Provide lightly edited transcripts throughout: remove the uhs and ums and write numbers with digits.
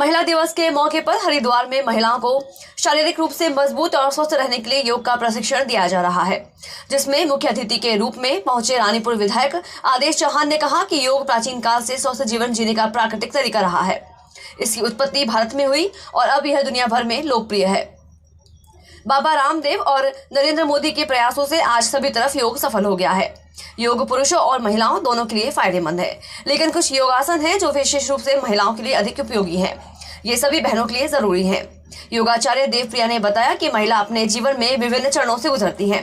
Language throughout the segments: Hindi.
महिला दिवस के मौके पर हरिद्वार में महिलाओं को शारीरिक रूप से मजबूत और स्वस्थ रहने के लिए योग का प्रशिक्षण दिया जा रहा है, जिसमें मुख्य अतिथि के रूप में पहुंचे रानीपुर विधायक आदेश चौहान ने कहा कि योग प्राचीन काल से स्वस्थ जीवन जीने का प्राकृतिक तरीका रहा है। इसकी उत्पत्ति भारत में हुई और अब यह दुनिया भर में लोकप्रिय है। बाबा रामदेव और नरेंद्र मोदी के प्रयासों से आज सभी तरफ योग सफल हो गया है। योग पुरुषों और महिलाओं दोनों के लिए फायदेमंद है, लेकिन कुछ योगासन हैं जो विशेष रूप से महिलाओं के लिए अधिक उपयोगी हैं। ये सभी बहनों के लिए जरूरी हैं। योगाचार्य देवप्रिया ने बताया कि महिला अपने जीवन में विभिन्न चरणों से गुजरती है,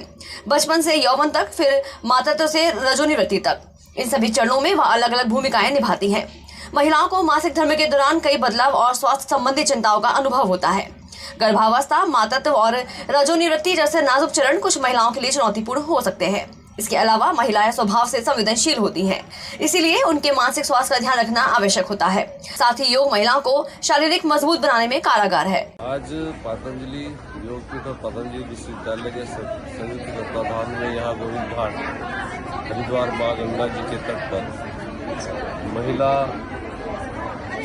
बचपन से यौवन तक, फिर मातृत्व से रजोनिवृत्ति तक। इन सभी चरणों में वह अलग अलग भूमिकाएं निभाती हैं। महिलाओं को मासिक धर्म के दौरान कई बदलाव और स्वास्थ्य संबंधी चिंताओं का अनुभव होता है। गर्भावस्था, मातृत्व और रजोनिवृत्ति जैसे नाजुक चरण कुछ महिलाओं के लिए चुनौतीपूर्ण हो सकते हैं। इसके अलावा महिलाएं स्वभाव से संवेदनशील होती हैं, इसीलिए उनके मानसिक स्वास्थ्य का ध्यान रखना आवश्यक होता है। साथ ही योग महिलाओं को शारीरिक मजबूत बनाने में कारगर है। आज पतंजलि योगपीठ और पतंजलि विश्वविद्यालय के संयुक्त तत्वाधान में यहाँ गोविंद घाट हरिद्वार माँ गंगा जी के तट पर महिला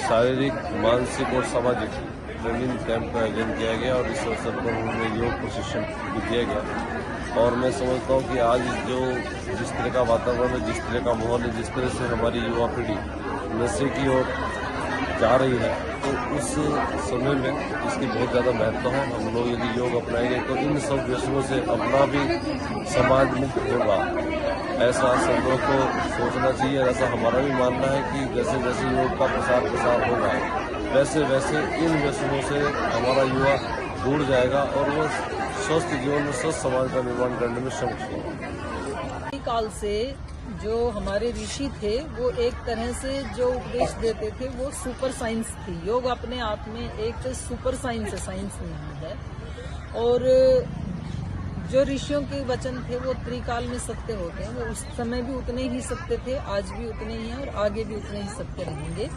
शारीरिक, मानसिक और सामाजिक ट्रेनिंग कैंप का आयोजन किया गया और इस अवसर पर उन्हें योग प्रशिक्षण भी दिया गया। और मैं समझता हूँ कि आज जिस तरह का वातावरण है, जिस तरह का माहौल है, जिस तरह से हमारी युवा पीढ़ी नशे की ओर जा रही है, तो उस समय में इसकी बहुत ज़्यादा महत्व है। हम लोग यदि योग अपनाएंगे तो इन सब व्यसनों से अपना भी समाज मुक्त होगा, ऐसा सब लोग को सोचना चाहिए। ऐसा हमारा भी मानना है कि जैसे जैसे योग का प्रसार होगा, वैसे वैसे इन व्यसनों से हमारा युवा दूर जाएगा और वो स्वस्थ जीवन में स्वस्थ समाज का निर्माण करने में सक्षम होगा। काल से जो हमारे ऋषि थे वो एक तरह से जो उपदेश देते थे वो सुपर साइंस थी। योग अपने आप में एक सुपर साइंस है, साइंस नहीं है। और जो ऋषियों के वचन थे वो त्रिकाल में सत्य होते हैं। वो उस समय भी उतने ही सत्य थे, आज भी उतने ही हैं और आगे भी उतने ही सत्य रहेंगे।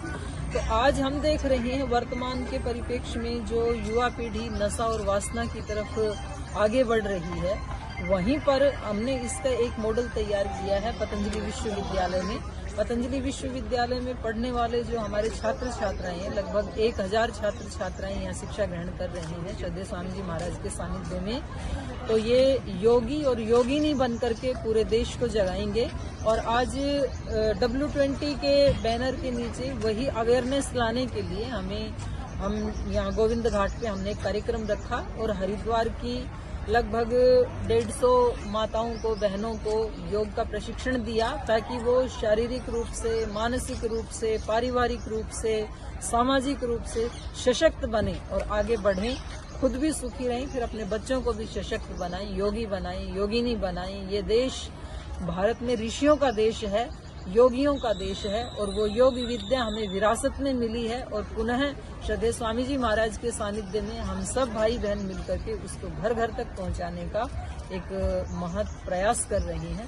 तो आज हम देख रहे हैं वर्तमान के परिप्रेक्ष्य में जो युवा पीढ़ी नशा और वासना की तरफ आगे बढ़ रही है, वहीं पर हमने इसका एक मॉडल तैयार किया है पतंजलि विश्वविद्यालय में। पतंजलि विश्वविद्यालय में पढ़ने वाले जो हमारे छात्र छात्राएं हैं, लगभग 1000 छात्र छात्राएं यहाँ शिक्षा ग्रहण कर रहे हैं श्रद्धेय स्वामी जी महाराज के सानिध्य में। तो ये योगी और योगिनी बन करके पूरे देश को जगाएंगे। और आज W20 के बैनर के नीचे वही अवेयरनेस लाने के लिए हम यहाँ गोविंद घाट पे हमने एक कार्यक्रम रखा और हरिद्वार की लगभग 150 माताओं को, बहनों को योग का प्रशिक्षण दिया, ताकि वो शारीरिक रूप से, मानसिक रूप से, पारिवारिक रूप से, सामाजिक रूप से सशक्त बने और आगे बढ़ें, खुद भी सुखी रहें, फिर अपने बच्चों को भी सशक्त बनाएं, योगी बनाएं, योगिनी बनाएं। ये देश भारत में ऋषियों का देश है, योगियों का देश है और वो योग विद्या हमें विरासत में मिली है। और पुनः श्रद्धेय स्वामी जी महाराज के सानिध्य में हम सब भाई बहन मिलकर के उसको घर घर तक पहुंचाने का एक महत् प्रयास कर रहे हैं।